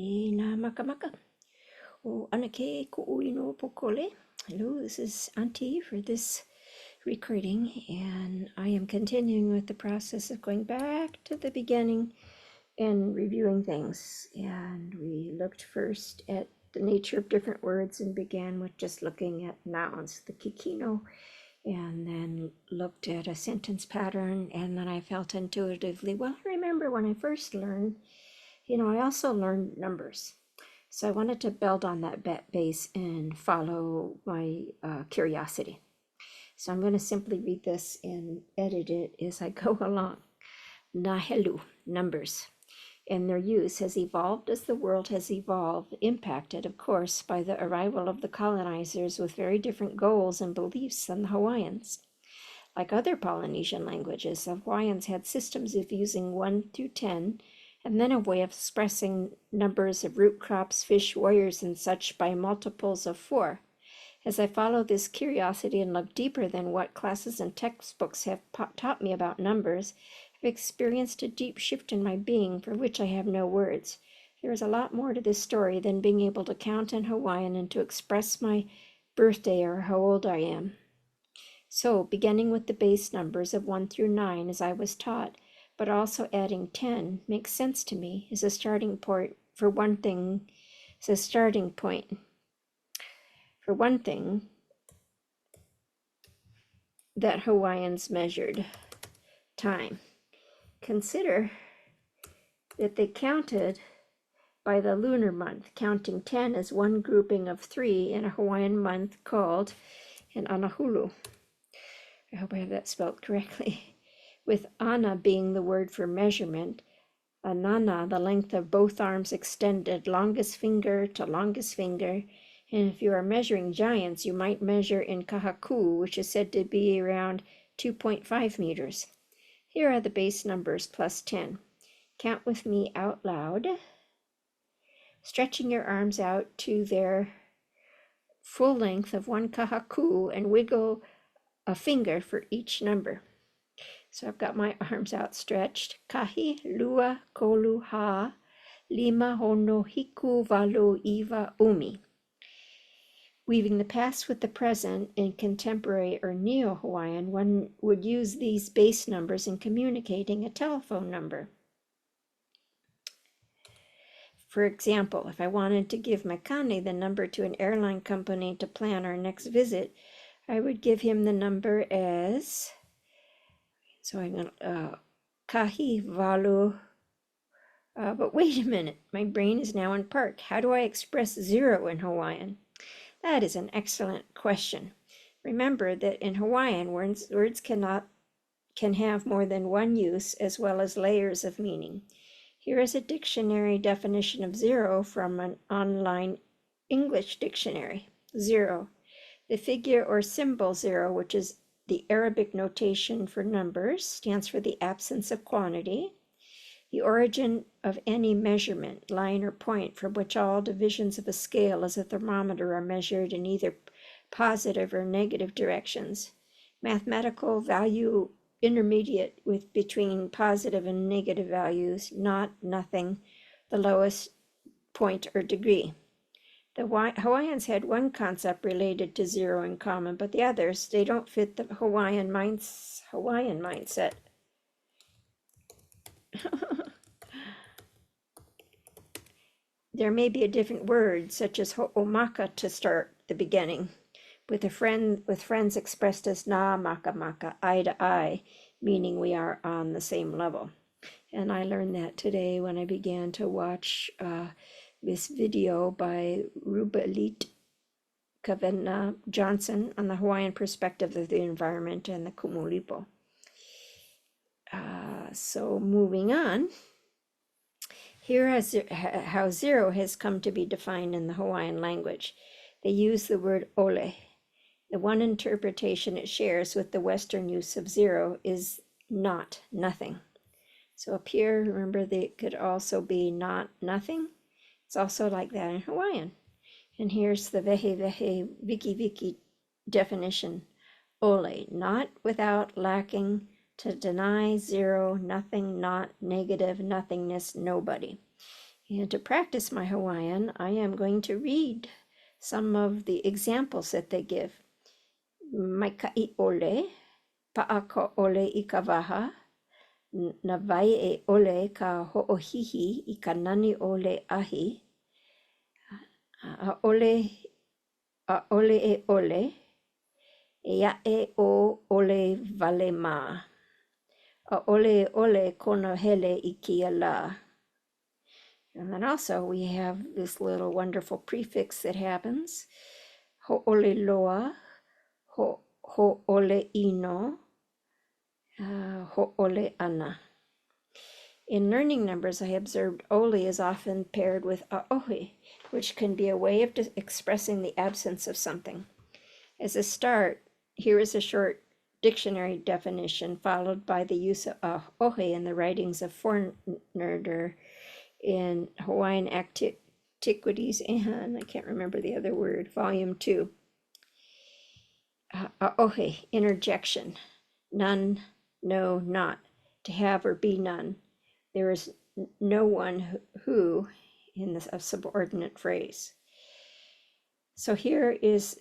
E nā maka maka. O anake ku'ui no pokole. Hello, this is Auntie for this recording, and I am continuing with the process of going back to the beginning and reviewing things. And we looked first at the nature of different words and began with just looking at nouns, the kikino, and then looked at a sentence pattern. And then I felt intuitively, well, I remember when I first learned, I also learned numbers. So I wanted to build on that base and follow my curiosity. So I'm going to simply read this and edit it as I go along. Nahelu, numbers. And their use has evolved as the world has evolved, impacted, of course, by the arrival of the colonizers with very different goals and beliefs than the Hawaiians. Like other Polynesian languages, the Hawaiians had systems of using 1 through 10, and then a way of expressing numbers of root crops, fish, warriors, and such by multiples of 4. As I follow this curiosity and look deeper than what classes and textbooks have taught me about numbers, I've experienced a deep shift in my being for which I have no words. There is a lot more to this story than being able to count in Hawaiian and to express my birthday or how old I am. So, beginning with the base numbers of 1 through 9 as I was taught, but also adding 10 makes sense to me as a starting point. For one thing, that Hawaiians measured time. Consider that they counted by the lunar month, counting 10 as one grouping of 3 in a Hawaiian month called an anahulu. I hope I have that spelled correctly. With ana being the word for measurement, anana, the length of both arms extended, longest finger to longest finger. And if you are measuring giants, you might measure in kahaku, which is said to be around 2.5 meters. Here are the base numbers plus 10. Count with me out loud, stretching your arms out to their full length of 1 kahaku and wiggle a finger for each number. So I've got my arms outstretched. Kahi, lua, kolu, ha, lima, hono, hiku, valu, iwa, umi. Weaving the past with the present in contemporary or Neo-Hawaiian, one would use these base numbers in communicating a telephone number. For example, if I wanted to give Makane the number to an airline company to plan our next visit, I would give him the number as, so I'm going to, kahi, valu, but wait a minute, my brain is now in park. How do I express 0 in Hawaiian? That is an excellent question. Remember that in Hawaiian, words can have more than one use as well as layers of meaning. Here is a dictionary definition of 0 from an online English dictionary. 0, the figure or symbol 0, which is the Arabic notation for numbers, stands for the absence of quantity. The origin of any measurement, line or point, from which all divisions of a scale as a thermometer are measured in either positive or negative directions. Mathematical value intermediate with between positive and negative values, not, nothing, the lowest point or degree. The Hawaiians had one concept related to 0 in common, but the others, they don't fit the Hawaiian mindset. There may be a different word, such as ho'omaka, to start the beginning, with friends expressed as na maka maka, eye to eye, meaning we are on the same level. And I learned that today when I began to watch this video by Rubelit Kavena Johnson on the Hawaiian perspective of the environment and the kumulipo. So moving on, here is how 0 has come to be defined in the Hawaiian language. They use the word ole. The one interpretation it shares with the Western use of 0 is not, nothing. So up here, remember, they could also be not, nothing. It's also like that in Hawaiian. And here's the vehe, viki definition. Ole, not, without, lacking, to deny, 0, nothing, not, negative, nothingness, nobody. And to practice my Hawaiian, I am going to read some of the examples that they give. Maikai ole, pa'aka ole I ka waha, na vai e ole ka ho'ohihi I ka nani ole ahi, a ole e ole, e a'e o ole vale ma, a ole e ole kona hele I kia la. And then also we have this little wonderful prefix that happens. Ho'ole loa, ho'ole ino, ho'ole ana. In learning numbers, I observed ole is often paired with a'ohe, which can be a way of expressing the absence of something. As a start, here is a short dictionary definition followed by the use of a'ohe in the writings of Fornerder in Hawaiian Antiquities, and I can't remember the other word, volume 2. A'ohe, interjection, none, no, not, to have or be none. There is no one who in a subordinate phrase. So here is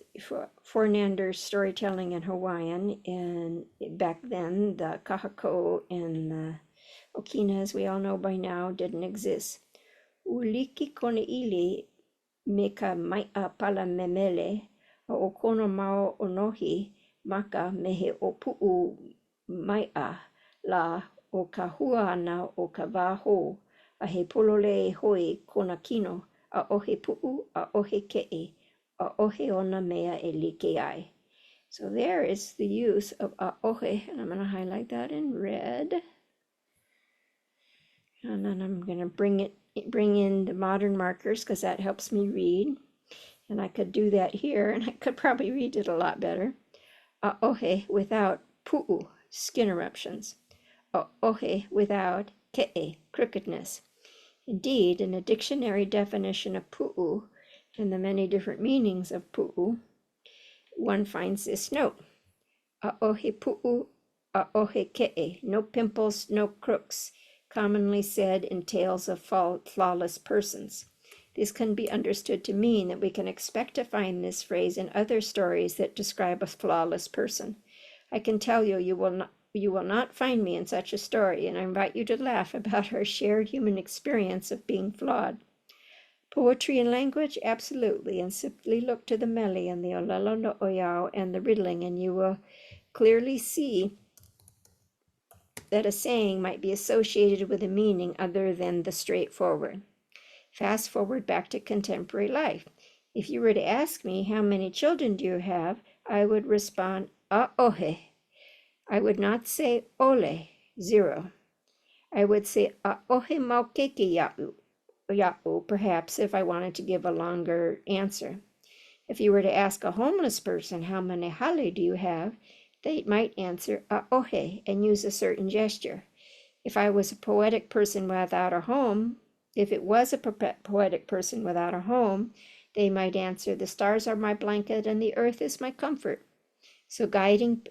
Fornander's storytelling in Hawaiian, and back then the kahako and the okina, as we all know by now, didn't exist. Uliki kone'ili me ka mai'a pala memele a o kono mao onohi maka me he o pu'u mai'a la o ka hua ana o ka waho a he polole hoi kona kino a ohe pu'u a ohe ke'e a ohe ona mea e like ai. So there is the use of a ohe, and I'm going to highlight that in red. And then I'm going to bring in the modern markers because that helps me read. And I could do that here, and I could probably read it a lot better. A'ohe without pu'u, skin eruptions. A'ohe without ke'e, crookedness. Indeed, in a dictionary definition of pu'u and the many different meanings of pu'u, one finds this note. A'ohe pu'u, a'ohe ke'e, no pimples, no crooks, commonly said in tales of flawless persons. This can be understood to mean that we can expect to find this phrase in other stories that describe a flawless person. I can tell you, you will not find me in such a story, and I invite you to laugh about our shared human experience of being flawed. Poetry and language? Absolutely, and simply look to the mele and the olelo no oyao and the riddling, and you will clearly see that a saying might be associated with a meaning other than the straightforward. Fast forward back to contemporary life. If you were to ask me, how many children do you have? I would respond, a'ohe. I would not say ole, 0. I would say a'ohe maukeke ya'u, perhaps if I wanted to give a longer answer. If you were to ask a homeless person, how many hale do you have? They might answer a'ohe and use a certain gesture. If I was a poetic person without a home, if it was a poetic person without a home, they might answer, the stars are my blanket and the earth is my comfort. So guiding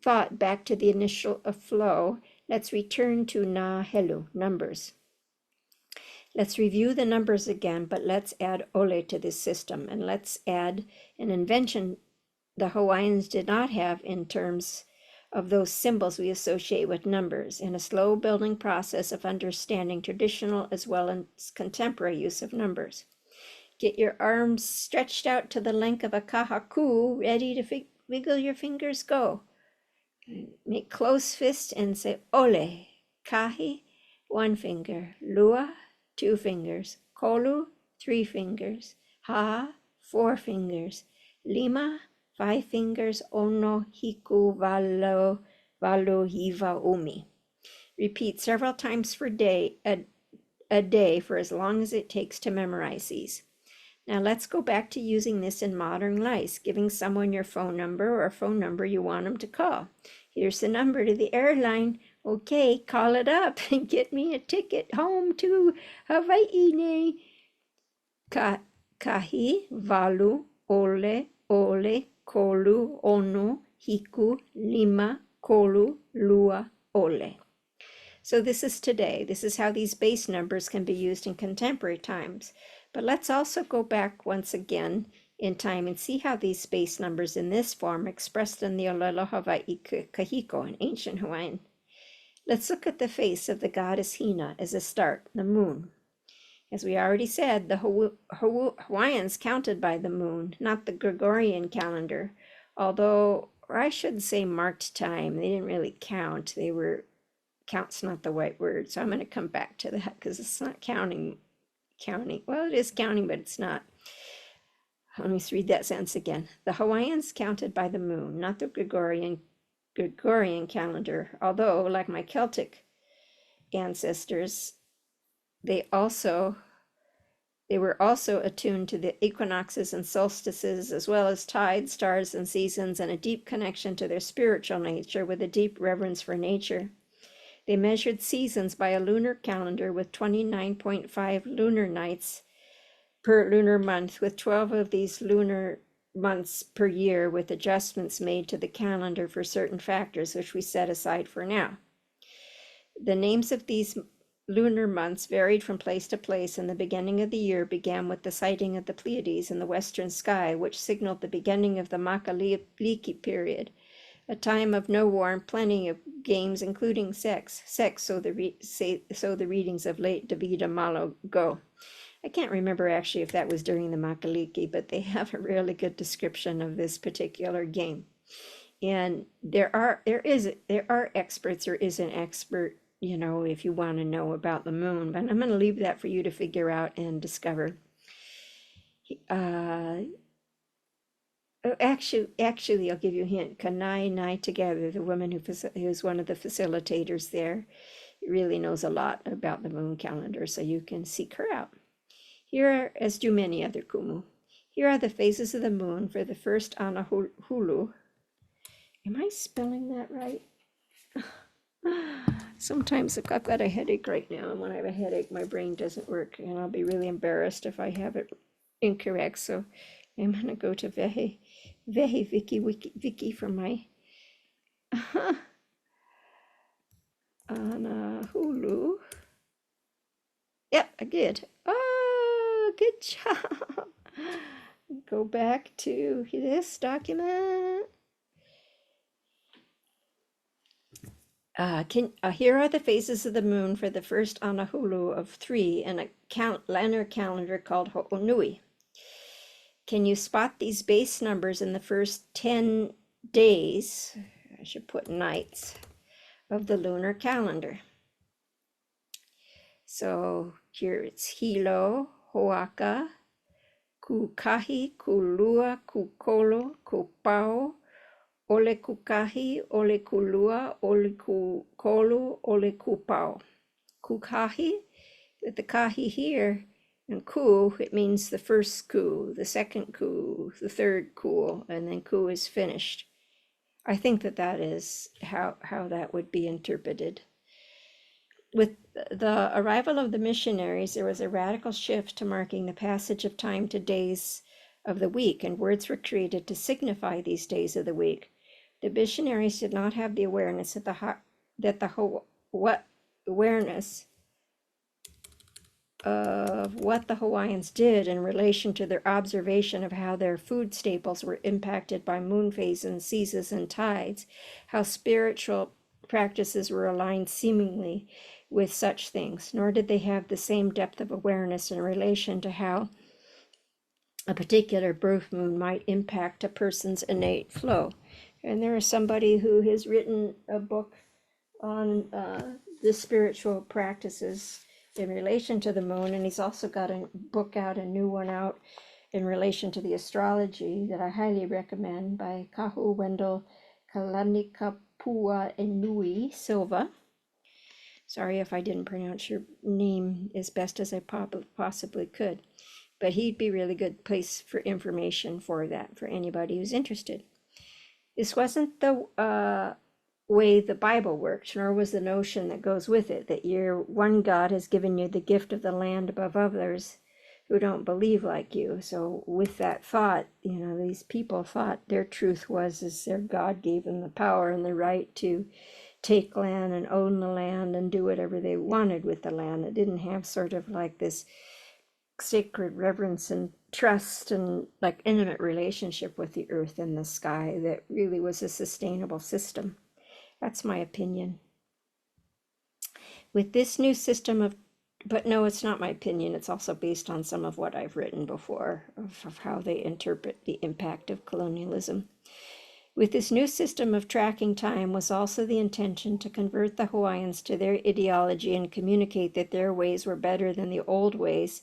thought back to the initial flow, let's return to na helu, numbers. Let's review the numbers again, but let's add ole to this system, and let's add an invention the Hawaiians did not have in terms of those symbols we associate with numbers, in a slow building process of understanding traditional as well as contemporary use of numbers. Get your arms stretched out to the length of a kahaku, ready to wiggle your fingers, go. Make close fists and say ole. Kahi, 1 finger. Lua, 2 fingers. Kolu, 3 fingers. Ha, 4 fingers. Lima, 5 fingers. Ono, hiku, valu, hiva, umi. Repeat several times per day, a day for as long as it takes to memorize these. Now let's go back to using this in modern life, giving someone your phone number or a phone number you want them to call. Here's the number to the airline. Okay, call it up and get me a ticket home to Hawaii. Kahi, valu, ole, kolu, ono, hiku, lima, kolu, lua, ole. So this is today. This is how these base numbers can be used in contemporary times. But let's also go back once again in time and see how these base numbers in this form expressed in the Olelo Hawaii Kahiko in ancient Hawaiian. Let's look at the face of the goddess Hina as a start, the moon. As we already said, the Hawaiians counted by the moon, not the Gregorian calendar, although, or I should say marked time. They didn't really count. Count's not the right word, so I'm going to come back to that because it's not counting. Well, it is counting, but it's not. Let me read that sentence again. The Hawaiians counted by the moon, not the Gregorian calendar, although, like my Celtic ancestors, they were also attuned to the equinoxes and solstices, as well as tides, stars, and seasons, and a deep connection to their spiritual nature with a deep reverence for nature. They measured seasons by a lunar calendar with 29.5 lunar nights per lunar month, with 12 of these lunar months per year, with adjustments made to the calendar for certain factors, which we set aside for now. The names of these lunar months varied from place to place, and the beginning of the year began with the sighting of the Pleiades in the western sky, which signaled the beginning of the Makaliki period, a time of no war and plenty of games, including sex, so the readings of late Davida Malo go. I can't remember actually if that was during the Makaliki, but they have a really good description of this particular game. And there are experts. There is an expert, if you want to know about the moon, but I'm going to leave that for you to figure out and discover. Actually, I'll give you a hint. Kanai and I together, the woman who's one of the facilitators there, really knows a lot about the moon calendar, so you can seek her out. Here, as do many other kumu, here are the phases of the moon for the first Anahulu. Am I spelling that right? Sometimes I've got a headache right now, and when I have a headache, my brain doesn't work, and I'll be really embarrassed if I have it incorrect. So I'm going to go to Vehi Vicky for my Anahulu. Yep, I did. Oh, good job. Go back to this document. Here are the phases of the moon for the first Anahulu of 3 in a lunar calendar called Ho'onui. Can you spot these base numbers in the first 10 days, I should put nights, of the lunar calendar? So here it's Hilo, Hoaka, Kukahi, Kulua, Kukolo, Kupao, Ole Kukahi, Ole Kulua, Ole Kukolu, Ole Kupao. Kukahi, with the kahi here, and ku, it means the first ku, the second ku, the third ku, and then ku is finished. I think that is how that would be interpreted. With the arrival of the missionaries, there was a radical shift to marking the passage of time to days of the week, and words were created to signify these days of the week. The missionaries did not have the awareness awareness of what the Hawaiians did in relation to their observation of how their food staples were impacted by moon phases, seasons, and tides, how spiritual practices were aligned seemingly with such things, nor did they have the same depth of awareness in relation to how a particular birth moon might impact a person's innate flow. And there is somebody who has written a book on the spiritual practices in relation to the moon, and he's also got a book out, a new one out, in relation to the astrology that I highly recommend, by Kahu Wendell Kalanikapua Enui Silva. Sorry if I didn't pronounce your name as best as I possibly could, but he'd be a really good place for information for that, for anybody who's interested. This wasn't the way the Bible works, nor was the notion that goes with it, that your one God has given you the gift of the land above others who don't believe like you. So with that thought, these people thought their truth was their God gave them the power and the right to take land and own the land and do whatever they wanted with the land. It didn't have sort of like this sacred reverence and trust and like intimate relationship with the earth and the sky that really was a sustainable system. That's my opinion. With this new system of, but no, it's not my opinion. It's also based on some of what I've written before of how they interpret the impact of colonialism. With this new system of tracking time was also the intention to convert the Hawaiians to their ideology and communicate that their ways were better than the old ways,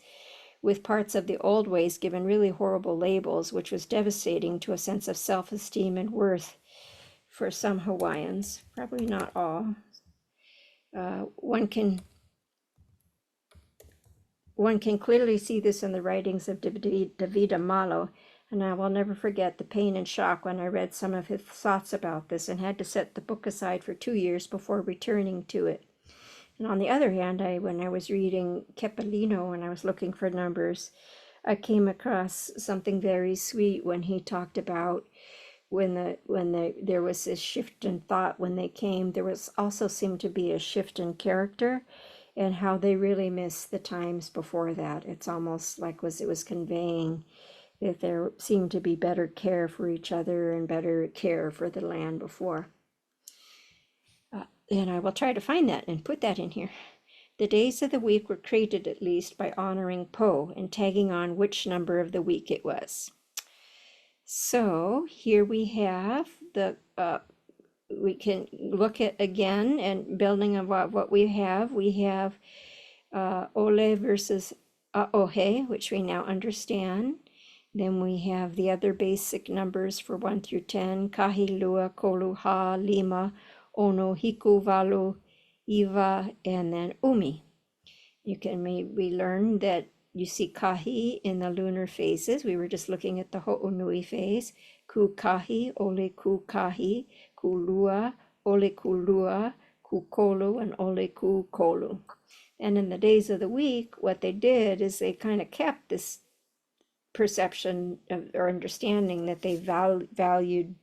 with parts of the old ways given really horrible labels, which was devastating to a sense of self-esteem and worth for some Hawaiians, probably not all. One can clearly see this in the writings of David Malo, and I will never forget the pain and shock when I read some of his thoughts about this and had to set the book aside for 2 years before returning to it. And on the other hand, when I was reading Kepalino and I was looking for numbers, I came across something very sweet when he talked about there was this shift in thought when they came. There was also seemed to be a shift in character and how they really missed the times before that. It's almost like it was conveying that there seemed to be better care for each other and better care for the land before. And I will try to find that and put that in here. The days of the week were created at least by honoring Po and tagging on which number of the week it was. So here we have we can look at again and building on what we have. We have Ole versus Aohe, which we now understand. Then we have the other basic numbers for 1 through 10, Kahi, Lua, Kolu, Ha, Lima, Ono, Hiku, Valu, Iwa, and then Umi. We learned that you see Kahi in the lunar phases. We were just looking at the Ho'onui phase. Ku Kahi, Ole Ku Kahi, Ku Lua, Ole Ku Lua, Ku Kolu, and Ole Ku Kolu. And in the days of the week, what they did is they kind of kept this perception or understanding that they valued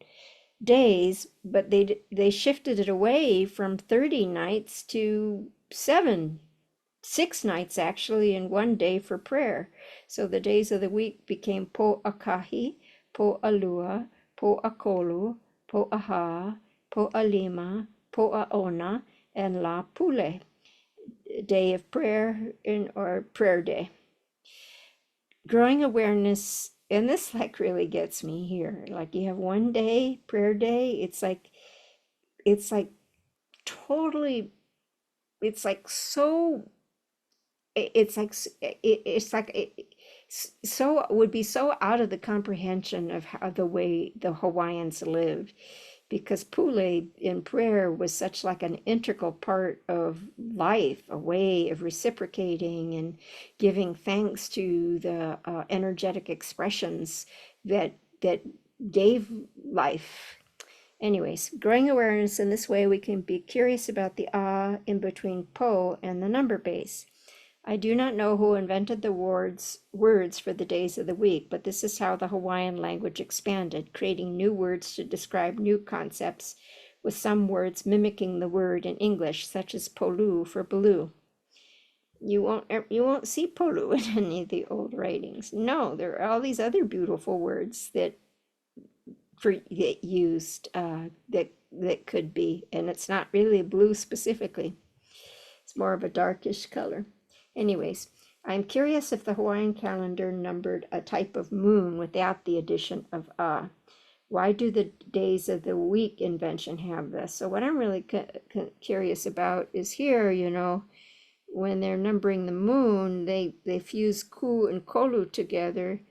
days, but they shifted it away from 30 nights to 6 nights actually, and 1 day for prayer. So the days of the week became Po Akahi, Po Alua, Po Akolu, Po Aha, Po Alima, Po Aona, and La Pule, day of prayer or prayer day. Growing awareness, and this like really gets me here. Like you have 1 day, prayer day. It's like totally, it's like so, it's like so would be so out of the comprehension of how the way the Hawaiians lived, because Pule in prayer was such like an integral part of life, a way of reciprocating and giving thanks to the energetic expressions that gave life. Anyways, growing awareness in this way, we can be curious about the in between Po and the number base. I do not know who invented the words for the days of the week, but this is how the Hawaiian language expanded, creating new words to describe new concepts, with some words mimicking the word in English, such as polu for blue. You won't see polu in any of the old writings. No, there are all these other beautiful words that used that could be, and it's not really blue specifically. It's more of a darkish color. Anyways, I'm curious if the Hawaiian calendar numbered a type of moon without the addition of Why do the days of the week invention have this? So what I'm really curious about is here, when they're numbering the moon, they fuse Ku and Kolu together.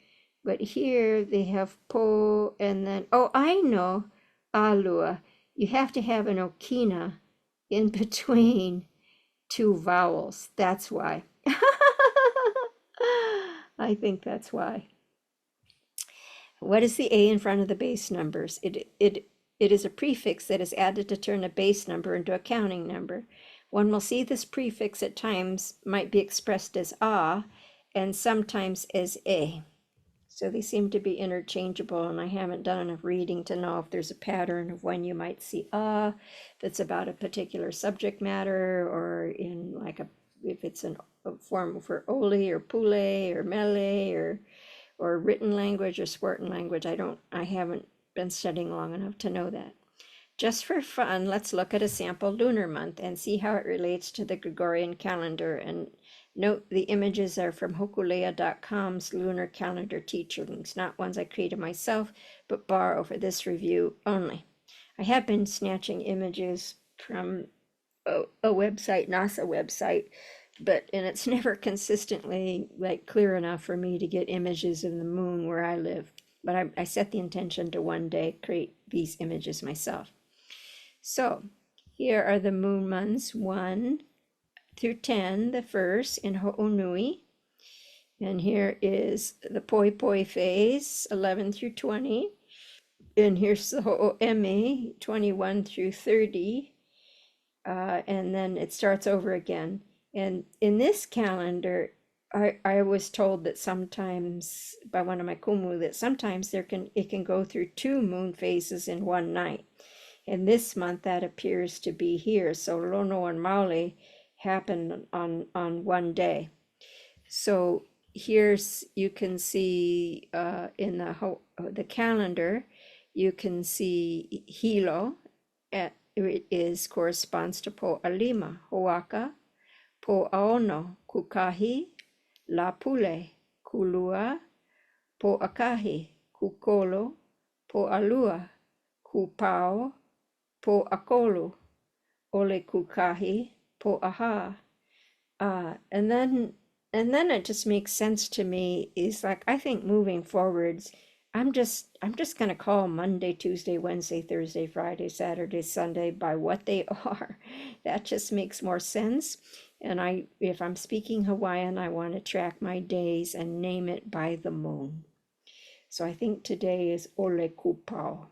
But here they have Po and then, I know, Alua. You have to have an okina in between 2 vowels. That's why. I think that's why. What is the A in front of the base numbers? It is a prefix that is added to turn a base number into a counting number. One will see this prefix at times might be expressed as A and sometimes as A. So they seem to be interchangeable, and I haven't done enough reading to know if there's a pattern of when you might see if it's about a particular subject matter, or in like if it's a form for Oli or Pule or Mele or written language or spoken language. I haven't been studying long enough to know that. Just for fun, let's look at a sample lunar month and see how it relates to the Gregorian calendar. And note the images are from hokulea.com's lunar calendar teachings, not ones I created myself, but borrow for this review only. I have been snatching images from a website, NASA website, and it's never consistently like clear enough for me to get images of the moon where I live. But I set the intention to one day create these images myself. So here are the moon months 1 through 10, the first in Ho'onui. And here is the Poi Poi phase, 11 through 20. And here's the Ho'oeme, 21 through 30. And then it starts over again. And in this calendar, I was told that sometimes by one of my kumu that sometimes it can go through 2 moon phases in one night. And this month that appears to be here. So Lono and Maule happened on one day. So here's, you can see in the calendar, you can see Hilo. It corresponds to Po Alima, Hoaka, Po Aono, Kukahi, La Pule, Kulua, Po Akahi, Kukolo, Po Alua, Kupao, Po Akolu, Ole Kukahi, Po Aha. And then it just makes sense to me. Is like, I think moving forwards, I'm just gonna call Monday, Tuesday, Wednesday, Thursday, Friday, Saturday, Sunday by what they are. That just makes more sense. And if I'm speaking Hawaiian, I want to track my days and name it by the moon. So I think today is Ole Kupao.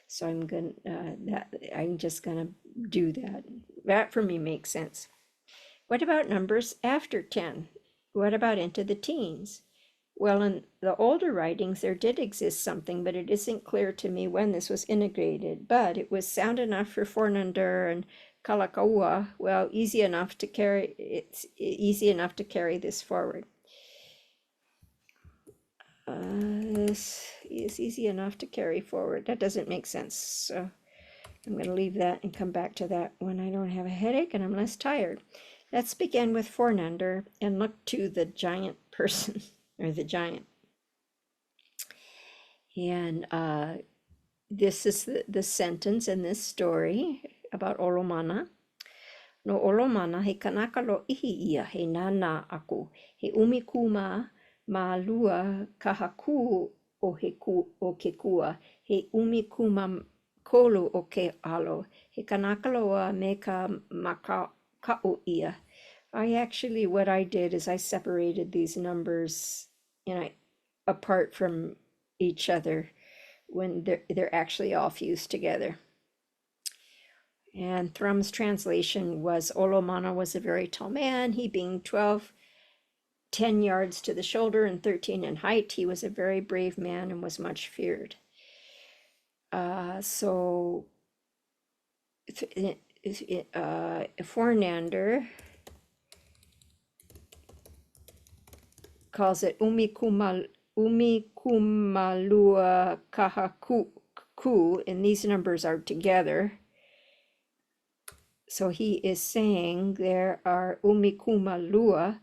So I'm just gonna do that. That for me makes sense. What about numbers after 10? What about into the teens? Well, in the older writings, there did exist something, but it isn't clear to me when this was integrated. But it was sound enough for Fornander and Kalakaua. Well, easy enough to carry. It's easy enough to carry this forward. This is easy enough to carry forward. That doesn't make sense. So I'm going to leave that and come back to that when I don't have a headache and I'm less tired. Let's begin with Fornander and look to the giant person, or the giant. And this is the sentence in this story about Olomana. No Olomana he kanaka lo ihi ia he nana aku. He umikuma ma lua kahaku o ke kua. He umikuma kolu o ke alo. He kanaka loa me ka maka'u ia. What I did is I separated these numbers, apart from each other when they're actually all fused together. And Thrum's translation was, Olomana was a very tall man, he being 10 yards to the shoulder and 13 in height. He was a very brave man and was much feared. Fornander calls it umikumalua kahaku, and these numbers are together. So he is saying there are kumamallua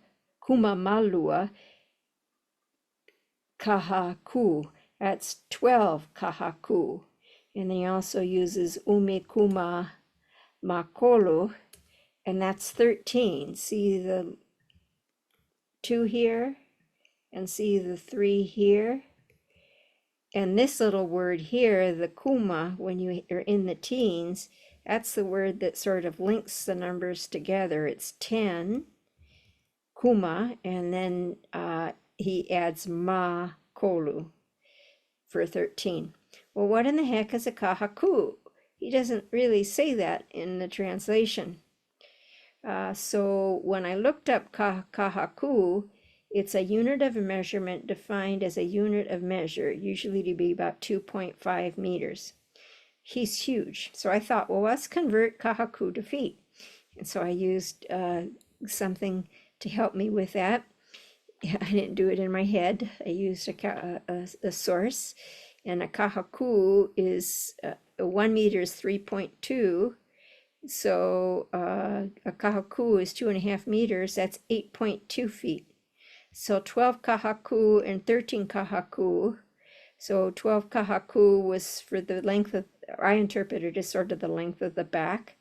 kahaku. That's 12 kahaku. And he also uses umikuma makolu, and that's 13. See the 2 here, and see the 3 here. And this little word here, the kuma, when you are in the teens, that's the word that sort of links the numbers together. It's 10, kuma, and then he adds ma kolu for 13. Well, what in the heck is a kahaku? He doesn't really say that in the translation. So when I looked up kahaku, It's a unit of measurement defined as a unit of measure, usually to be about 2.5 meters. He's huge. So I thought, well, let's convert kahaku to feet. And so I used something to help me with that. I didn't do it in my head. I used a source, and a kahaku is 1 meter is 3.2. So a kahaku is 2.5 meters. That's 8.2 feet. So 12 kahaku and 13 kahaku. So 12 kahaku was for the length of, I interpreted as sort of the length of the back.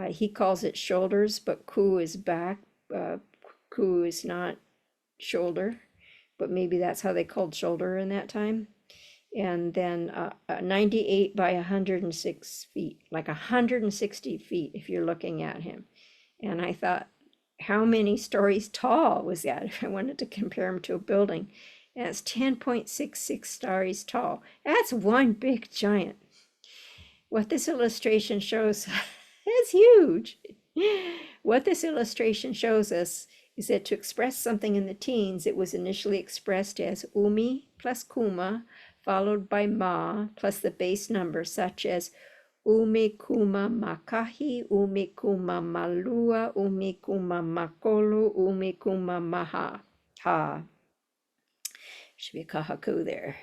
He calls it shoulders, but ku is back. Ku is not shoulder, but maybe that's how they called shoulder in that time. And then 98 by 106 feet, like 160 feet if you're looking at him. And I thought, how many stories tall was that if I wanted to compare him to a building? And it's 10.66 stories tall. That's one big giant. What this illustration shows, it's huge. What this illustration shows us is that to express something in the teens, it was initially expressed as umi plus kuma, followed by ma, plus the base number, such as umi kuma makahi, umi kuma malua, umi kuma makolu, umi kuma maha. Ha. Should be a kahaku there.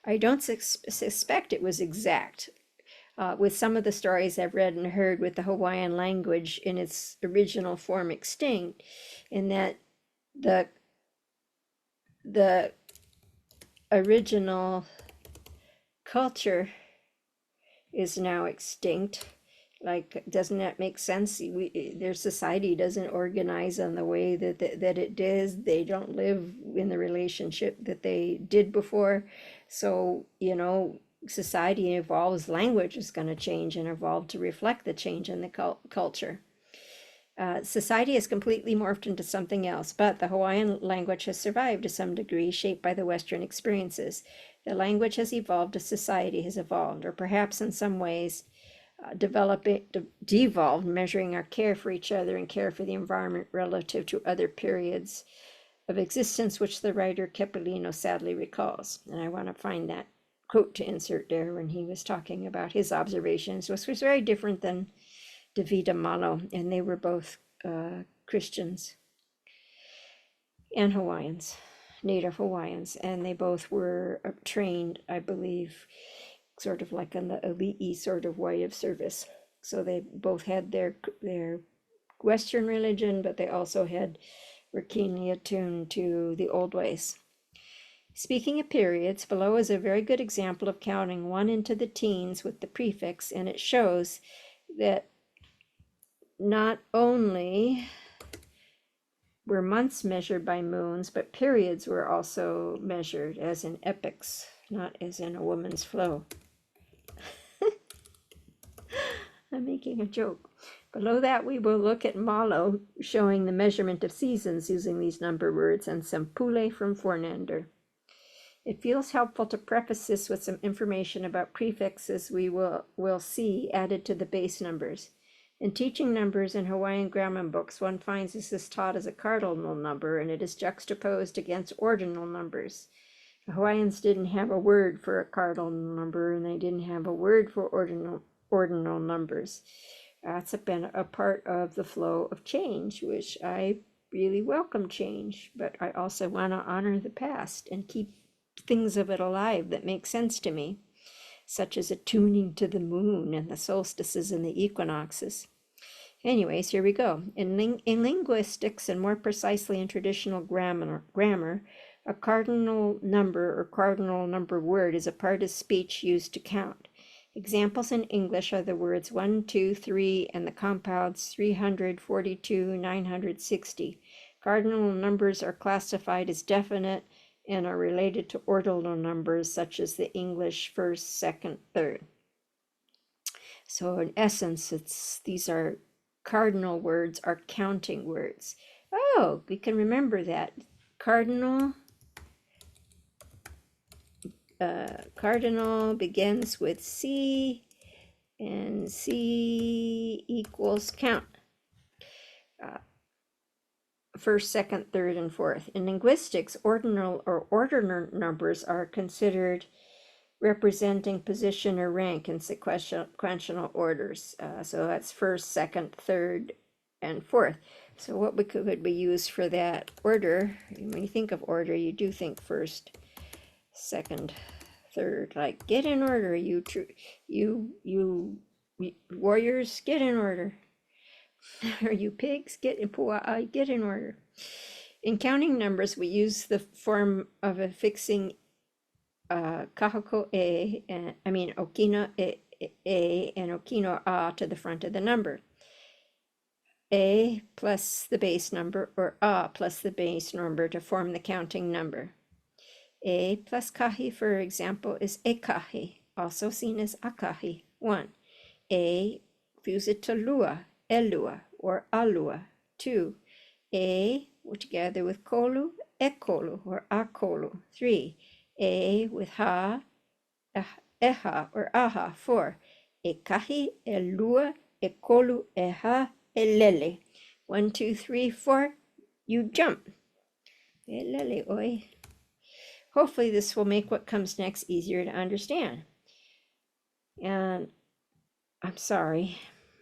I don't suspect it was exact. With some of the stories I've read and heard with the Hawaiian language in its original form extinct, in that the original culture is now extinct. Like, doesn't that make sense? Their society doesn't organize on the way that it does. They don't live in the relationship that they did before. So, society evolves, language is going to change and evolve to reflect the change in the culture. Society has completely morphed into something else, but the Hawaiian language has survived to some degree, shaped by the Western experiences. The language has evolved as society has evolved, or perhaps in some ways devolved, measuring our care for each other and care for the environment relative to other periods of existence, which the writer Kepolino sadly recalls. And I want to find that quote to insert there when he was talking about his observations, which was very different than Davida Malo, and they were both Christians and Hawaiians, Native Hawaiians, and they both were trained, I believe, sort of like in the elite sort of way of service. So they both had their Western religion, but they also were keenly attuned to the old ways. Speaking of periods, below is a very good example of counting 1 into the teens with the prefix, and it shows that not only were months measured by moons, but periods were also measured, as in epochs, not as in a woman's flow. I'm making a joke. Below that, we will look at Malo, showing the measurement of seasons using these number words, and some pule from Fornander. It feels helpful to preface this with some information about prefixes we will see added to the base numbers. In teaching numbers in Hawaiian grammar books, one finds this is taught as a cardinal number, and it is juxtaposed against ordinal numbers. The Hawaiians didn't have a word for a cardinal number, and they didn't have a word for ordinal numbers. That's been a part of the flow of change, which I really welcome change, but I also want to honor the past and keep things of it alive that make sense to me, such as attuning to the moon and the solstices and the equinoxes. Anyways, here we go. In linguistics, and more precisely in traditional grammar, a cardinal number or cardinal number word is a part of speech used to count. Examples in English are the words 1, 2, 3, and the compounds 342, 960. Cardinal numbers are classified as definite and are related to ordinal numbers such as the English first, second, third. So in essence, these are cardinal words, are counting words. Oh, we can remember that. Cardinal begins with C, and C equals count. first, second, third, and fourth. In linguistics, ordinal or order numbers are considered representing position or rank in sequential orders. So that's first, second, third, and fourth. So what could we use for that order? When you think of order, you do think first, second, third. Like get in order, you warriors, get in order. Or you pigs, get in order. In counting numbers, we use the form of affixing kahako e, okino e and okino a to the front of the number. A plus the base number or a plus the base number to form the counting number. A plus kahi, for example, is ekahi, also seen as akahi, 1. A, fuse it to lua, elua, or alua, 2. A, together with kolu, ekolu, or akolu, 3. A with ha, eha, or aha, 4. Ekahi, elua, ekolu, eha, elele. 1, 2, 3, 4, you jump. Elele, oi. Hopefully this will make what comes next easier to understand. And I'm sorry,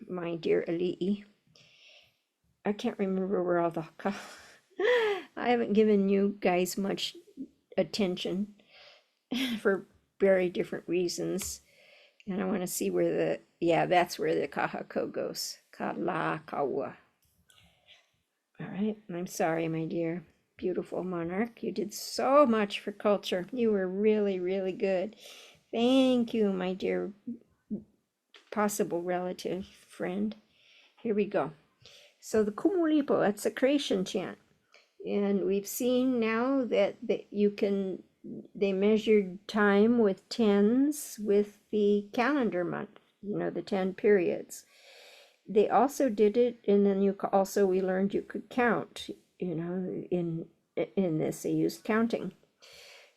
my dear Ali'i. I can't remember where all the I haven't given you guys much attention for very different reasons. And I want to see where that's where the kahako goes. Kala kawa. All right, I'm sorry, my dear beautiful monarch. You did so much for culture. You were really, really good. Thank you, my dear possible relative friend. Here we go. So the kumulipo, that's a creation chant. And we've seen now that they measured time with tens with the calendar month, the 10 periods. They also did it, and then we learned you could count, in this, they used counting.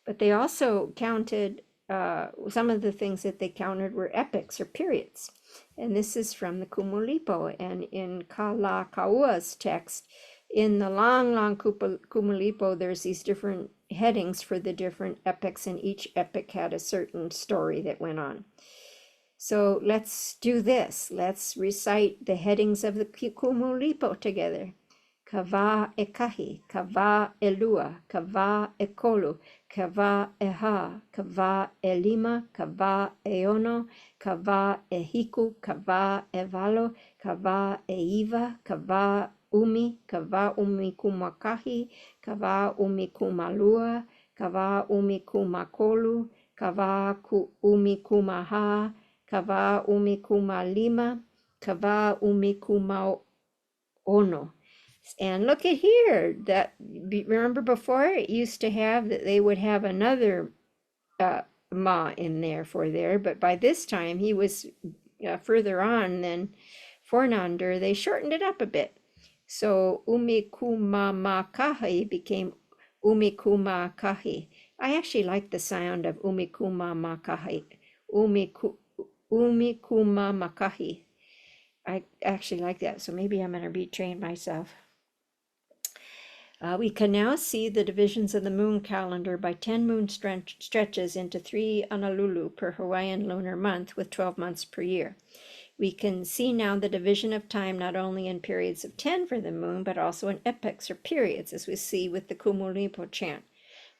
But they also counted, some of the things that they counted were epochs or periods. And this is from the Kumulipo. And in Kalakaua's text, in the long Kumulipo, there's these different headings for the different epochs, and each epoch had a certain story that went on. So let's do this. Let's recite the headings of the Kumulipo together. Kava ekahi, kava elua, kava ekolu, kava eha, kava elima, kava eono, kava ehiku, kava evalo, kava eiva, kava umi kumakahi, kava umi kumalua, kava umi kumakolu, kava umi kumaha, kava umi kumalima, kava umi kumaono. And look at here, remember before it used to have that they would have another ma in there but by this time he was further on than Fornander. They shortened it up a bit. So umikumamakahi became umikumakahi. I actually like the sound of umikumamakahi. Umikumamakahi. I actually like that, so maybe I'm going to retrain myself. We can now see the divisions of the moon calendar by 10 moon stretches into 3 Honolulu per Hawaiian lunar month with 12 months per year. We can see now the division of time not only in periods of 10 for the moon, but also in epochs or periods, as we see with the Kumulipo chant.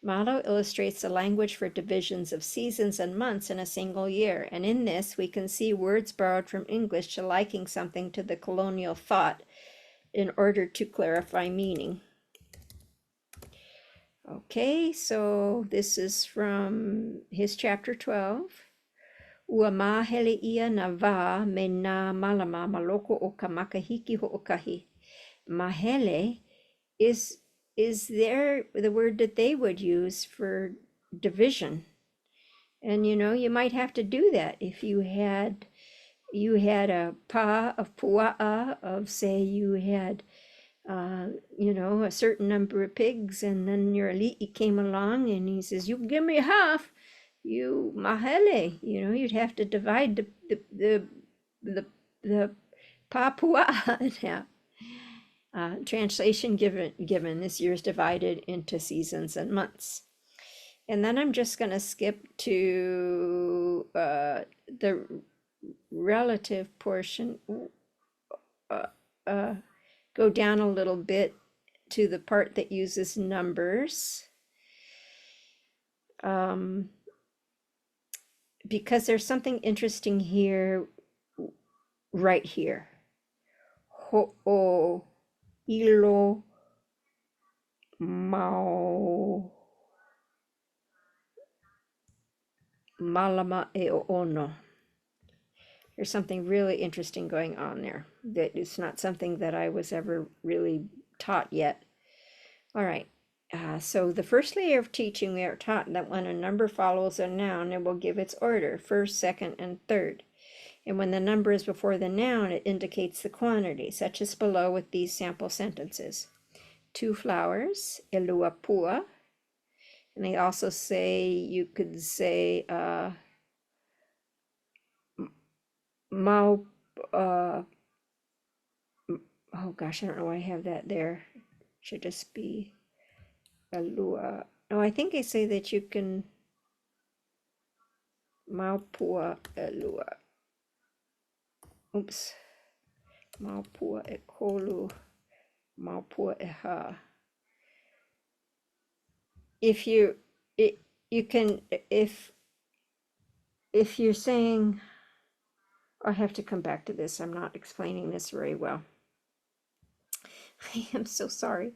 Malo illustrates the language for divisions of seasons and months in a single year, and in this we can see words borrowed from English to liking something to the colonial thought in order to clarify meaning. Okay, so this is from his chapter 12. Ua mahele ia na va me na malama maloko o ka makahiki ho'okahi. Mahele is there the word that they would use for division. And you might have to do that if you had a pa of pua'a of, say, you had a certain number of pigs, and then your ali'i came along and he says, you give me half, you mahele, you'd have to divide the papua'a in half. Translation given this year is divided into seasons and months. And then I'm just going to skip to the relative portion, go down a little bit to the part that uses numbers. Because there's something interesting here, right here. Ho'o ilo mau malama e ono. There's something really interesting going on there. That it's not something that I was ever really taught yet. All right. So the first layer of teaching, we are taught that when a number follows a noun, it will give its order, first, second, and third. And when the number is before the noun, it indicates the quantity, such as below with these sample sentences. 2 flowers, elua pua. And they also say, you could say, mau, oh gosh, I don't know why I have that there. Should just be elua. No, I think they say that you can, mau pua elua. Oops. Mau pua e kolu, mau pua e ha. If you can, if you're saying, I have to come back to this. I'm not explaining this very well. I am so sorry.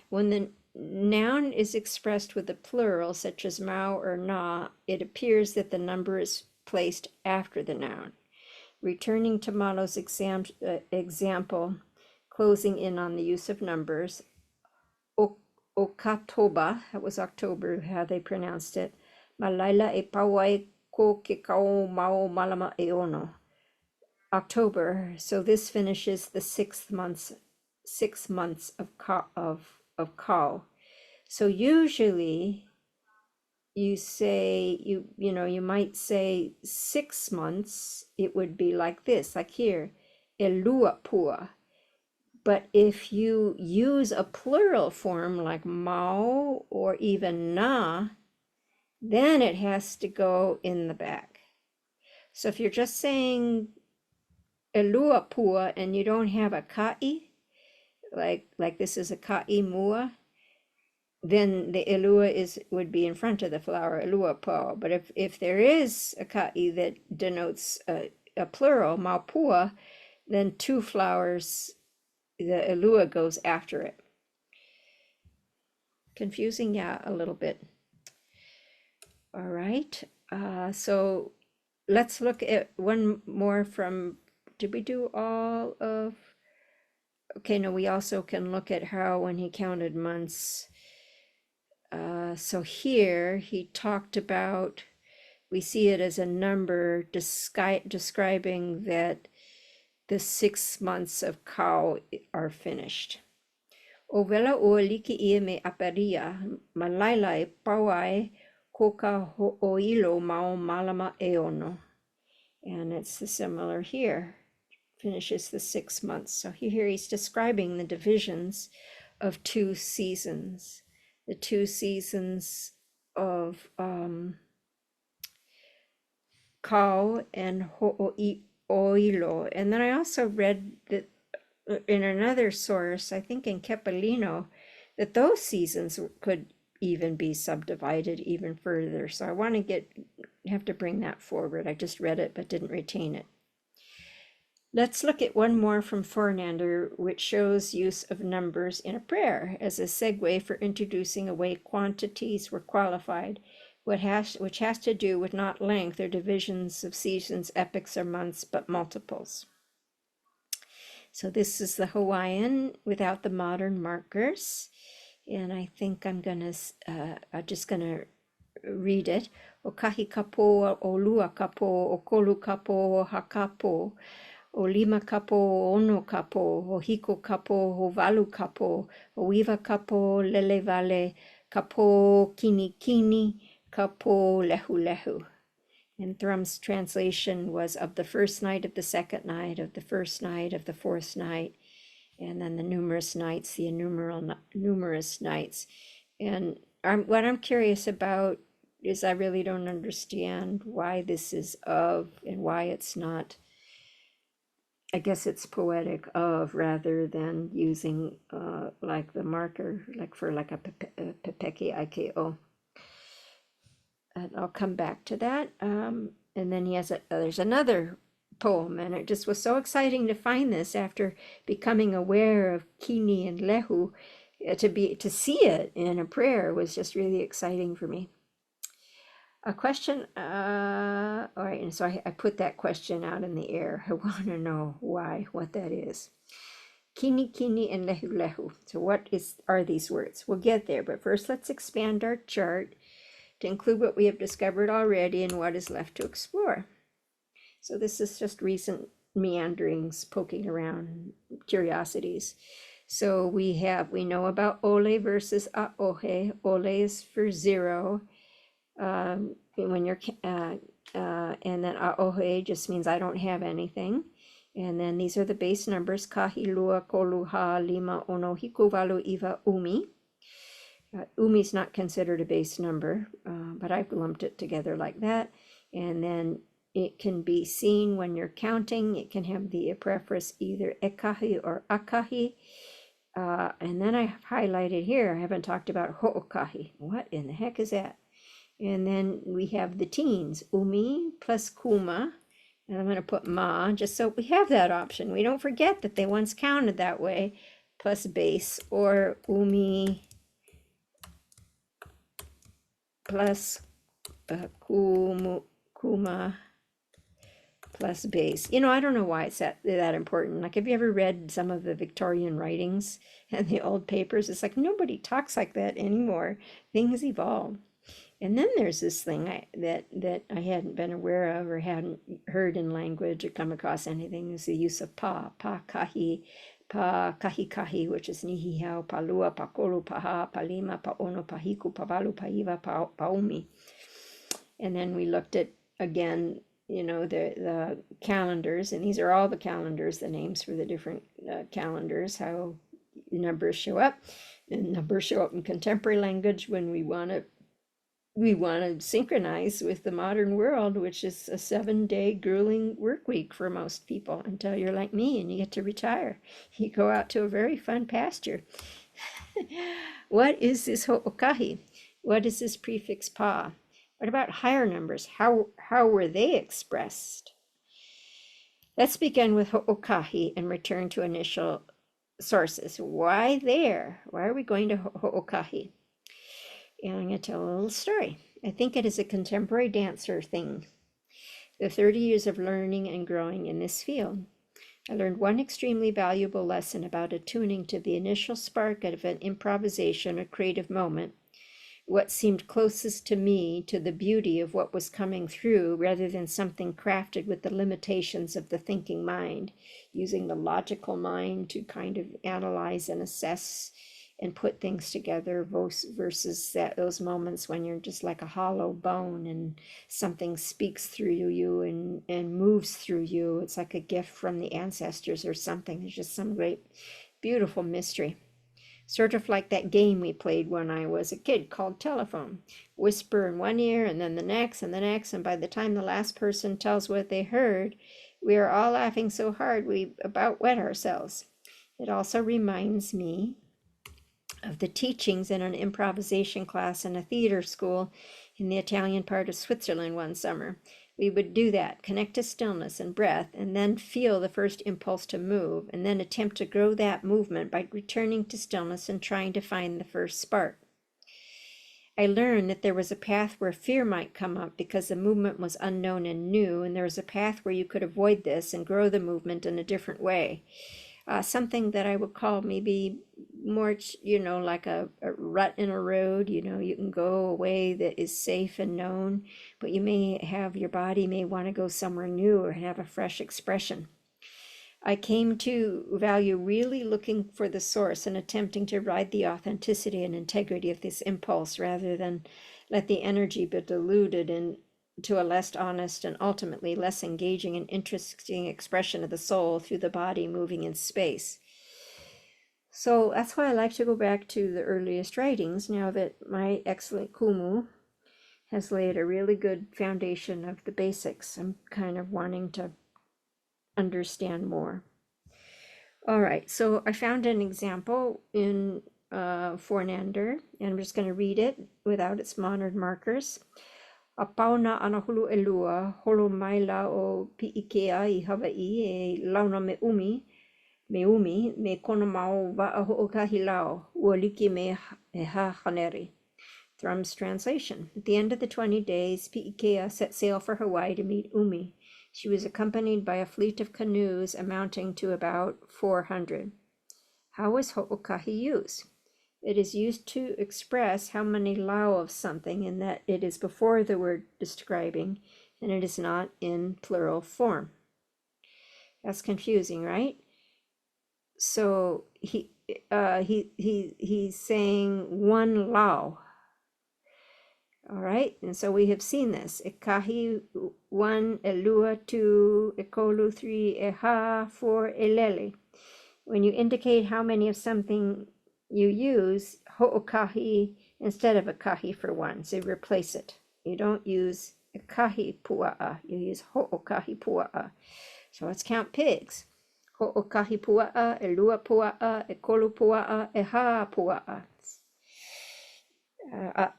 When the noun is expressed with a plural, such as mau or na, it appears that the number is placed after the noun. Returning to Malo's example, closing in on the use of numbers, Okatoba, that was October, how they pronounced it, Malaila e Pawai ko ke kau mau malama e ono. October, so this finishes the 6 months of Kau. So usually you say, you might say 6 months, it would be like this, like here, elua pua. But if you use a plural form like mau or even na, then it has to go in the back. So if you're just saying elua pua and you don't have a ka'i, like this is a ka'i mua, then the elua would be in front of the flower, elua pua. But if there is a ka'i that denotes a plural, maupua, then 2 flowers, the elua goes after it. Confusing, yeah, a little bit. All right, so let's look at one more from, did we do all of, okay, no, we also can look at how when he counted months. So here he talked about, we see it as a number describing that the 6 months of Kau are finished. O vela o liki ia me aparia, malaila e pauai koka ho'oilo mau malama e ono. And it's similar here, finishes the 6 months. So here he's describing the divisions of 2 seasons, the 2 seasons of Kau and ho'oilo. And then I also read that in another source, I think in Kepalino, that those seasons could even be subdivided even further. So I want to have to bring that forward. I just read it but didn't retain it. Let's look at one more from Fornander, which shows use of numbers in a prayer as a segue for introducing a way quantities were qualified, which has to do with not length or divisions of seasons, epochs, or months, but multiples. So this is the Hawaiian without the modern markers. And I think I'm just gonna read it. O kahi kapo, o lua kapo, o kolu kapo, o hakapo, o lima kapo, o ono kapo, o hiko kapo, o valu kapo, o iwa kapo, lele vale, kapo, kini kini, kapo, lehu lehu. And Thrum's translation was of the first night, of the second night, of the first night, of the fourth night. and then the numerous nights, the innumerable numerous nights. And what I'm curious about is I really don't understand why this is of and why it's not. I guess it's poetic of rather than using like the marker, like for like a pepeki iko. And I'll come back to that. And then he has there's another poem, and it just was so exciting to find this after becoming aware of Kini and Lehu. To see it in a prayer was just really exciting for me. A question, all right, and so I put that question out in the air. I want to know what that is. Kini, kini, and lehu, lehu. So are these words? We'll get there, but first let's expand our chart to include what we have discovered already and what is left to explore. So this is just recent meanderings, poking around, curiosities. So we know about ole versus aohe. Ole is for 0. When you're and then aohe just means I don't have anything. And then these are the base numbers: kahi, lua, kolu, ha, lima, ono, hiku, walu, iwa, umi. Umi is not considered a base number, but I've lumped it together like that. And then it can be seen when you're counting. It can have the preface either ekahi or akahi. And then I have highlighted here, I haven't talked about ho'okahi. What in the heck is that? And then we have the teens, umi plus kuma. And I'm going to put ma, just so we have that option. We don't forget that they once counted that way, plus base, or umi plus kuma plus base. I don't know why it's that important. Like, have you ever read some of the Victorian writings and the old papers? It's like nobody talks like that anymore. Things evolve. And then there's this thing that I hadn't been aware of or hadn't heard in language or come across anything, is the use of pa kahi, kahi, which is nihi hao, pa lua, pa kolu, pa ha, pa lima, pa ono, pa hiku, pa walu, pa iwa, pa umi. And then we looked at, again, the calendars, and these are all the calendars, the names for the different calendars, how numbers show up. And numbers show up in contemporary language when we want to synchronize with the modern world, which is a 7-day grueling work week for most people until you're like me and you get to retire. You go out to a very fun pasture. What is this ho'okahi? What is this prefix pa? What about higher numbers? How were they expressed? Let's begin with ho'okahi and return to initial sources. Why there? Why are we going to ho'okahi? And I'm going to tell a little story. I think it is a contemporary dancer thing. The 30 years of learning and growing in this field, I learned one extremely valuable lesson about attuning to the initial spark of an improvisation or creative moment, what seemed closest to me to the beauty of what was coming through, rather than something crafted with the limitations of the thinking mind, using the logical mind to kind of analyze and assess and put things together, versus those moments when you're just like a hollow bone and something speaks through you and moves through you. It's like a gift from the ancestors or something. There's just some great, beautiful mystery. Sort of like that game we played when I was a kid called telephone. Whisper in one ear and then the next and the next, and by the time the last person tells what they heard, we are all laughing so hard we about wet ourselves. It also reminds me of the teachings in an improvisation class in a theater school in the Italian part of Switzerland one summer. We would do that, connect to stillness and breath, and then feel the first impulse to move, and then attempt to grow that movement by returning to stillness and trying to find the first spark. I learned that there was a path where fear might come up because the movement was unknown and new, and there was a path where you could avoid this and grow the movement in a different way. Something that I would call maybe more, like a rut in a road. You can go a way that is safe and known, but your body may want to go somewhere new or have a fresh expression. I came to value really looking for the source and attempting to ride the authenticity and integrity of this impulse, rather than let the energy be diluted into a less honest and ultimately less engaging and interesting expression of the soul through the body moving in space. So that's why I like to go back to the earliest writings now that my excellent Kumu has laid a really good foundation of the basics. I'm kind of wanting to understand more. All right, so I found an example in Fornander, and I'm just going to read it without its modern markers. A pauna ana hulu elua, holo maila o piikea I Hawaii e launa me umi, me kona mau wa a ho'okahi lao, ua like me e ha haneri. Thrum's translation. At the end of the 20 days, Pi'ikea set sail for Hawaii to meet Umi. She was accompanied by a fleet of canoes amounting to about 400. How is ho'okahi used? It is used to express how many lau of something, in that it is before the word describing, and it is not in plural form. That's confusing, right? So he's saying one lau. All right, and so we have seen this. Ekahi 1, elua 2, ekolu 3, eha 4, elele. When you indicate how many of something you use, ho'okahi instead of ekahi for one, so replace it. You don't use ekahi pua'a, you use ho'okahi pua'a. So let's count pigs. Ho'okahi pua'a, elua pua'a, ekolu pua'a, eha pua'a.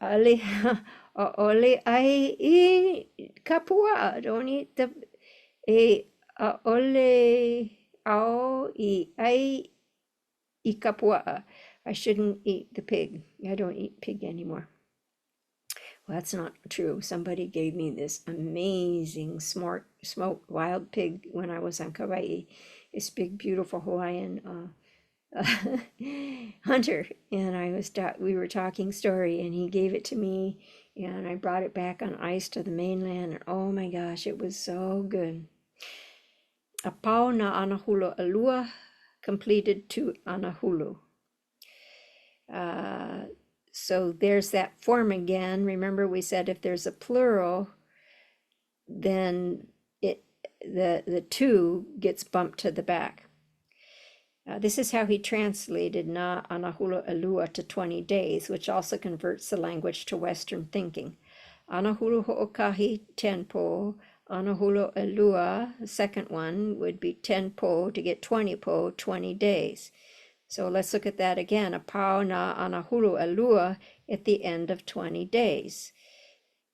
Ale ole ai I kapua. Don't eat the ole ao I kapua. I shouldn't eat the pig. I don't eat pig anymore. Well, that's not true. Somebody gave me this amazing smoked wild pig when I was on Kauai. This big, beautiful Hawaiian hunter, and we were talking story, and he gave it to me, and I brought it back on ice to the mainland, and oh my gosh, it was so good. A pau na anahulu alua completed to anahulu. So there's that form again. Remember, we said if there's a plural, then the two gets bumped to the back. This is how he translated na anahulu alua to 20 days, which also converts the language to Western thinking. Anahulu ho'okahi 10 po, anahulu alua, the second one would be 10 po to get 20 po, 20 days. So let's look at that again. A pau na anahulu alua at the end of 20 days.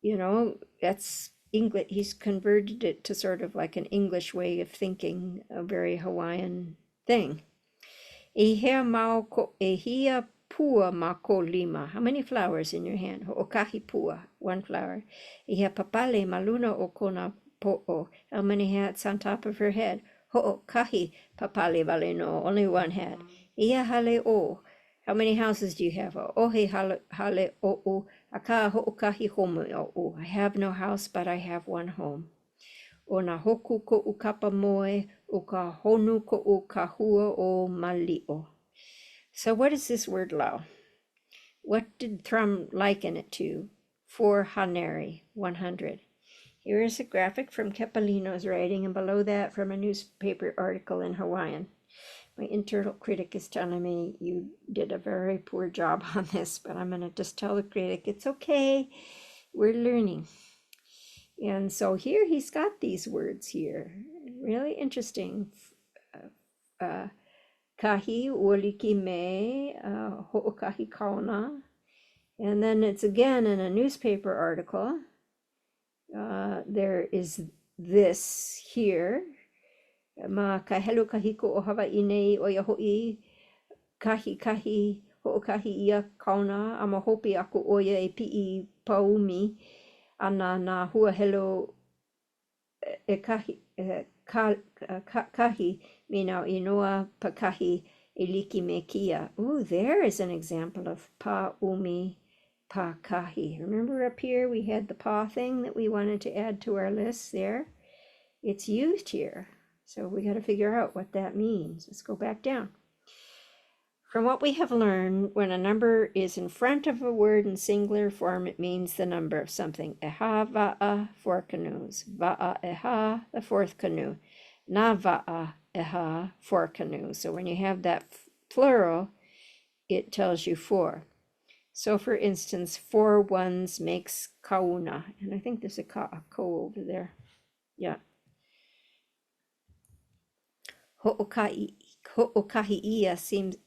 You know, that's English. He's converted it to sort of like an English way of thinking, a very Hawaiian thing. Ehea mau ko ehia pua ma ko lima. How many flowers in your hand? Ho'okahi pua, one flower. Ehea papale maluna o kona po'o. How many hats on top of her head? Ho'okahi papale valeno, only one hat. Ehea hale o. How many houses do you have? Ohe hale o'u. Aka ho'okahi home o'u. I have no house, but I have one home. O na hoku ko ukapa moe, o ka honu ko kahua o malio. So what is this word lau? What did Thrum liken it to? 4 haneri, 100. Here is a graphic from Kepalino's writing, and below that from a newspaper article in Hawaiian. My internal critic is telling me you did a very poor job on this, but I'm going to just tell the critic, it's okay, we're learning. And so here he's got these words here, really interesting. Kahi uoliki me, ho'okahi kaona. And then it's again in a newspaper article. There is this here. Ma kahelu kahiko o Hawaii nei o yaho'i kahi ho'okahi ia kaona ama hopi aku oia e pi'i paumi. Ana na hua helo e kahi me nau inoa pakahi e liki me kia. Ooh, there is an example of pa umi pa kahi. Remember up here we had the pa thing that we wanted to add to our list there? It's used here. So we got to figure out what that means. Let's go back down. From what we have learned, when a number is in front of a word in singular form, it means the number of something. Eha va'a, 4 canoes. Va'a eha, the 4th canoe. Na va'a eha, 4 canoes. So when you have that plural, it tells you 4. So for instance, 4 ones makes kauna. And I think there's a ko over there. Yeah. Ho'okahi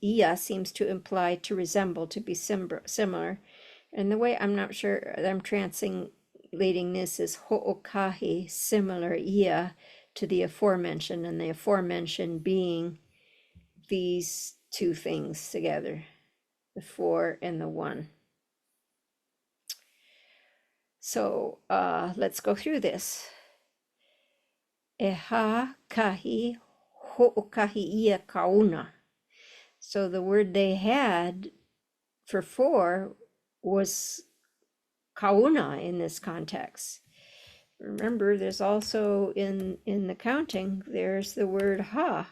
ia seems to imply to resemble, to be similar. And the way I'm not sure I'm translating this is ho'okahi, similar, ia, to the aforementioned, and the aforementioned being these two things together, the 4 and the 1. So let's go through this. Eha kahi ho'okahi ia kauna. So the word they had for 4 was kauna in this context. Remember, there's also in the counting, there's the word ha.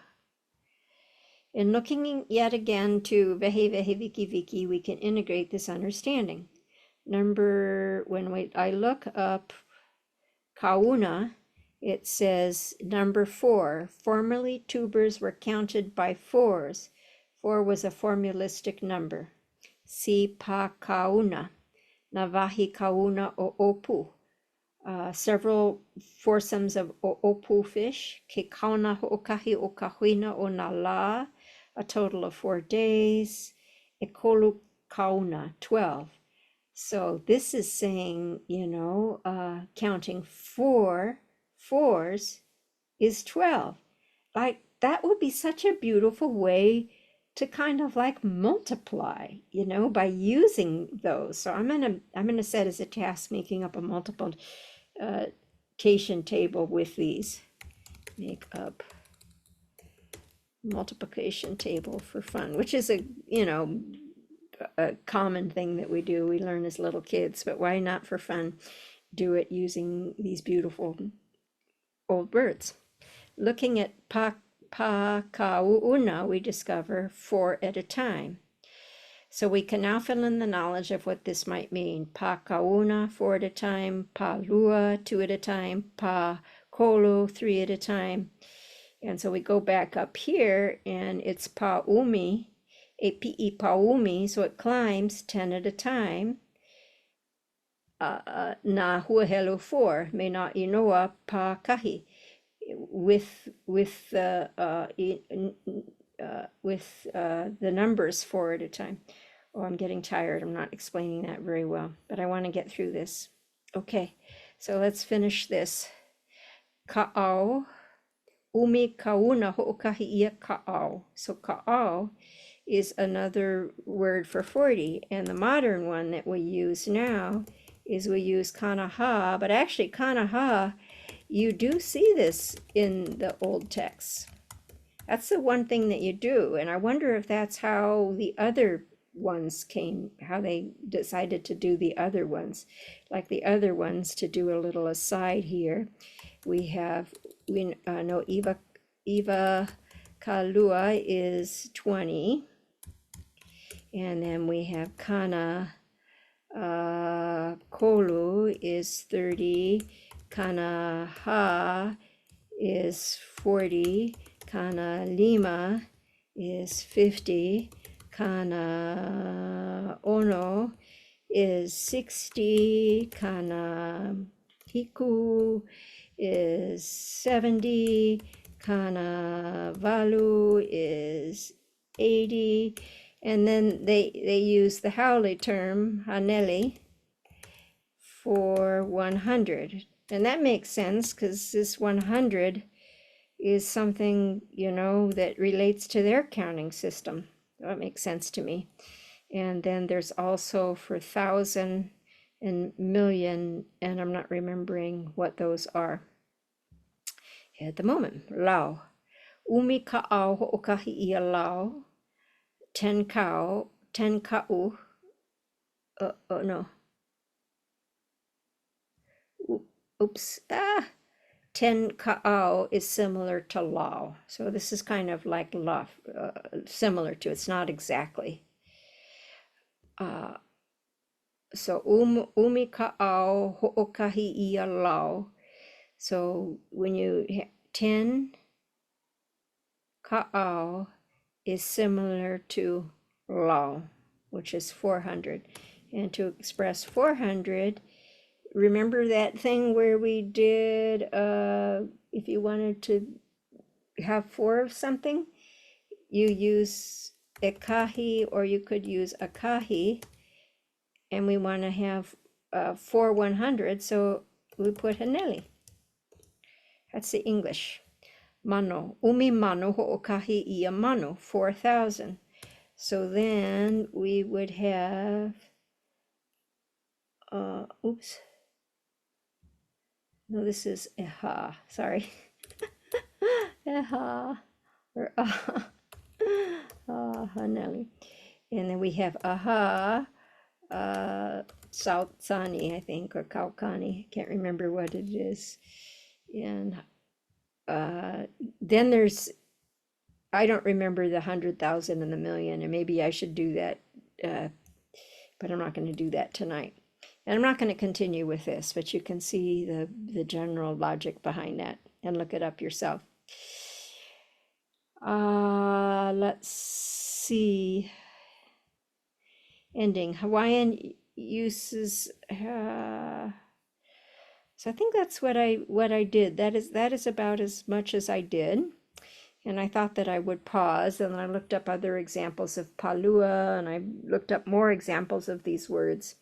In looking yet again to vehe vehe viki viki, we can integrate this understanding. When I look up kauna, it says number 4. Formerly tubers were counted by 4s. 4 was a formulistic number. Si pa kauna, navahi kauna o opu. Several foursomes of opu fish. Ke kauna ho'okahi o kahuina o nala, a total of 4 days. Ekolu kauna, 12. So this is saying, counting 4 4s is 12. Like, that would be such a beautiful way to kind of like multiply, by using those. So I'm gonna set as a task making up a multiplication table with these. Make up multiplication table for fun, which is a common thing that we do. We learn as little kids, but why not for fun do it using these beautiful old words? Looking at pakauuna, we discover 4 at a time. So we can now fill in the knowledge of what this might mean. Pakauna, 4 at a time. Palua, 2 at a time. Pakolo, 3 at a time. And so we go back up here, and it's paumi, ape paumi, so it climbs 10 at a time. Na huahelu 4, me na inoa pa kahi, with the numbers 4 at a time. Oh, I'm getting tired. I'm not explaining that very well, but I want to get through this. Okay, so let's finish this. Ka'au, umi kauna ho'okahi ia ka'au. So ka'au is another word for 40, and the modern one that we use now is we use kanaha, but actually kanaha, you do see this in the old texts. That's the one thing that you do, and I wonder if that's how the other ones came, how they decided to do the other ones. Like the other ones, to do a little aside here, we know Eva Kalua is 20, and then we have Kana Kolu is 30, Kana Ha is 40, Kana Lima is 50, Kana Ono is 60, Kana Hiku is 70, Kana Valu is 80, and then they use the Haole term, Haneli, for 100. And that makes sense because this 100 is something, that relates to their counting system. That makes sense to me. And then there's also for 1,000 and million, and I'm not remembering what those are at the moment. Lau. Umi ka'au ho'okahi ia lau. 10 ka'u. No. Oops. 10 ka'au is similar to lau. So this is kind of like similar to, it's not exactly. So umi ka'au ho'okahi ia lau. So when you 10 ka'au is similar to Lao, which is 400. And to express 400, remember that thing where we did, if you wanted to have four of something, you use ekahi or you could use akahi, and we want to have four 100, so we put haneli. That's the English. Mano, umi mano ho'okahi ia mano, 4,000. So then we would have, oops. No, this is aha, sorry. Aha, or aha, haneli. And then we have aha, Sautsani, I think, or Kaukani. Can't remember what it is. And then there's, I don't remember the 100,000 and the million, and maybe I should do that, but I'm not going to do that tonight. And I'm not going to continue with this, but you can see the general logic behind that and look it up yourself. Let's see. Ending. Hawaiian uses. So I think that's what I did. That is about as much as I did. And I thought that I would pause, and I looked up other examples of palua, and I looked up more examples of these words.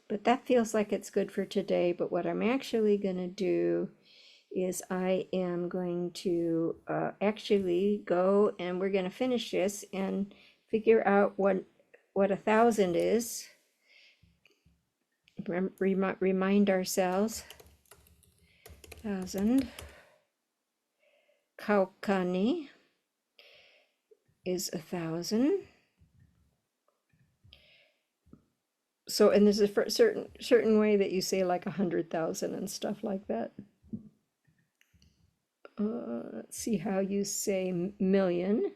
But that feels like it's good for today. But what I'm actually going to do is I am going to actually go, and we're going to finish this and figure out what 1,000 is. Remind ourselves. 1,000. Kaukani is 1,000. So, and there's a certain way that you say like 100,000 and stuff like that. Let's see how you say million.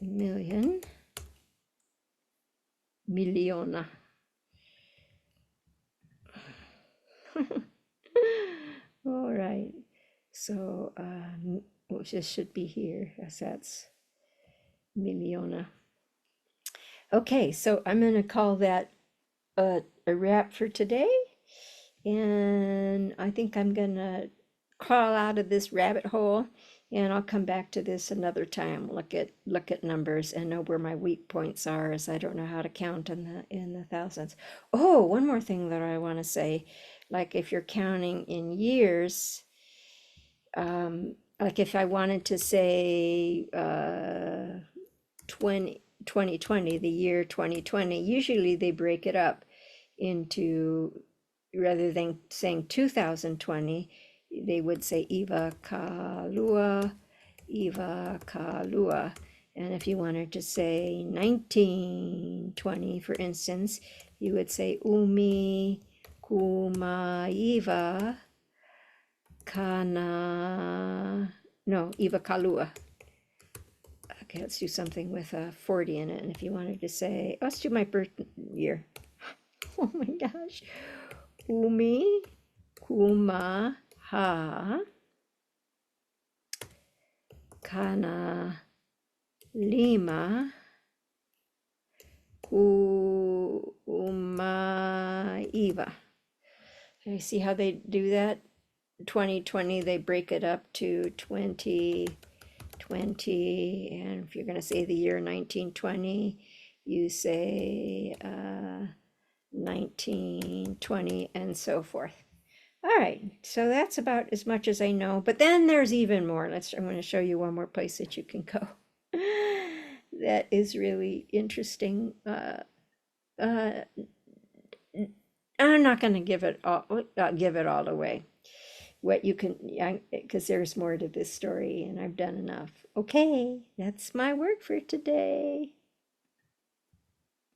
Million. Miliona. All right. So, this should be here, as that's miliona. Okay, so I'm going to call that a wrap for today. And I think I'm going to crawl out of this rabbit hole, and I'll come back to this another time. Look at numbers and know where my weak points are, as I don't know how to count in the thousands. Oh, one more thing that I want to say, like if you're counting in years, like if I wanted to say 2020, the year 2020, usually they break it up into, rather than saying 2020, they would say Iva Kalua. And if you wanted to say 1920, for instance, you would say Umi Kumaiva Kana, no, Iva Kalua. Okay, let's do something with a 40 in it. And if you wanted to say, let's do my birth year. Oh my gosh. Umi Kuma Ha Kana Lima Kumaiva. Okay, see how they do that? 2020, they break it up to 2020, and if you're going to say the year 1920, you say 1920, and so forth. All right, so that's about as much as I know, but then there's even more. I'm going to show you one more place that you can go. That is really interesting. I'm not going to give it all away. What you can, because there's more to this story, and I've done enough. Okay, that's my work for today.